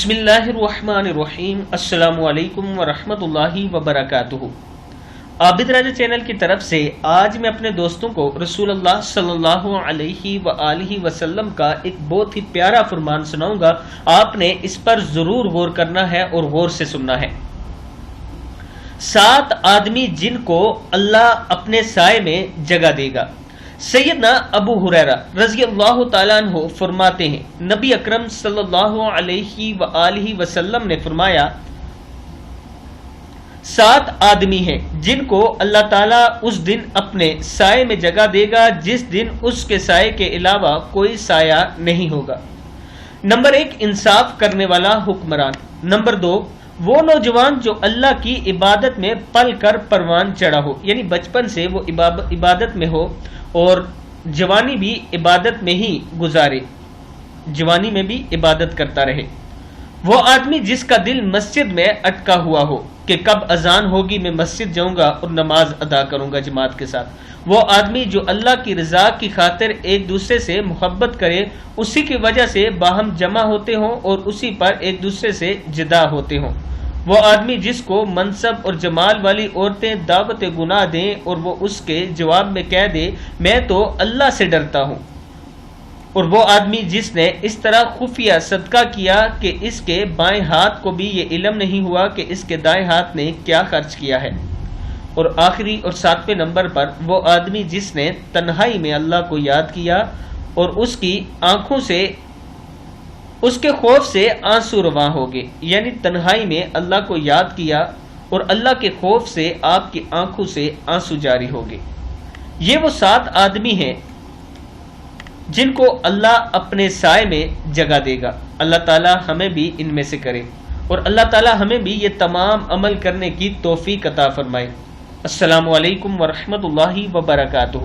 بسم اللہ الرحمن الرحیم۔ السلام علیکم ورحمۃ اللہ وبرکاتہ۔ عابد راجہ چینل کی طرف سے آج میں اپنے دوستوں کو رسول اللہ صلی اللہ علیہ وآلہ وسلم کا ایک بہت ہی پیارا فرمان سناؤں گا۔ آپ نے اس پر ضرور غور کرنا ہے اور غور سے سننا ہے۔ 7 آدمی جن کو اللہ اپنے سائے میں جگہ دے گا۔ سیدنا ابو ہریرہ رضی اللہ تعالیٰ عنہ فرماتے ہیں، نبی اکرم صلی اللہ علیہ وآلہ وسلم نے فرمایا 7 آدمی ہیں جن کو اللہ تعالیٰ اس دن اپنے سائے میں جگہ دے گا جس دن اس کے سائے کے علاوہ کوئی سایہ نہیں ہوگا۔ نمبر 1، انصاف کرنے والا حکمران۔ نمبر 2، وہ نوجوان جو اللہ کی عبادت میں پل کر پروان چڑھا ہو، یعنی بچپن سے وہ عبادت میں ہو اور جوانی بھی عبادت میں ہی گزارے، جوانی میں بھی عبادت کرتا رہے۔ وہ آدمی جس کا دل مسجد میں اٹکا ہوا ہو کہ کب اذان ہوگی میں مسجد جاؤں گا اور نماز ادا کروں گا جماعت کے ساتھ۔ وہ آدمی جو اللہ کی رضا کی خاطر ایک دوسرے سے محبت کرے، اسی کی وجہ سے باہم جمع ہوتے ہوں اور اسی پر ایک دوسرے سے جدا ہوتے ہوں۔ وہ آدمی جس کو منصب اور جمال والی عورتیں دعوت گناہ دیں اور وہ اس کے جواب میں کہہ دے میں تو اللہ سے ڈرتا ہوں۔ اور وہ آدمی جس نے اس طرح خفیہ صدقہ کیا کہ اس کے بائیں ہاتھ کو بھی یہ علم نہیں ہوا کہ اس کے دائیں ہاتھ نے کیا خرچ کیا ہے۔ اور آخری اور 7ویں نمبر پر وہ آدمی جس نے تنہائی میں اللہ کو یاد کیا اور اس کی آنکھوں سے اس کے خوف سے آنسو رواں ہو گئے، یعنی تنہائی میں اللہ کو یاد کیا اور اللہ کے خوف سے آپ کی آنکھوں سے آنسو جاری ہو گئے۔ یہ وہ 7 آدمی ہیں جن کو اللہ اپنے سائے میں جگہ دے گا۔ اللہ تعالی ہمیں بھی ان میں سے کرے اور اللہ تعالی ہمیں بھی یہ تمام عمل کرنے کی توفیق عطا فرمائے۔ السلام علیکم ورحمۃ اللہ وبرکاتہ۔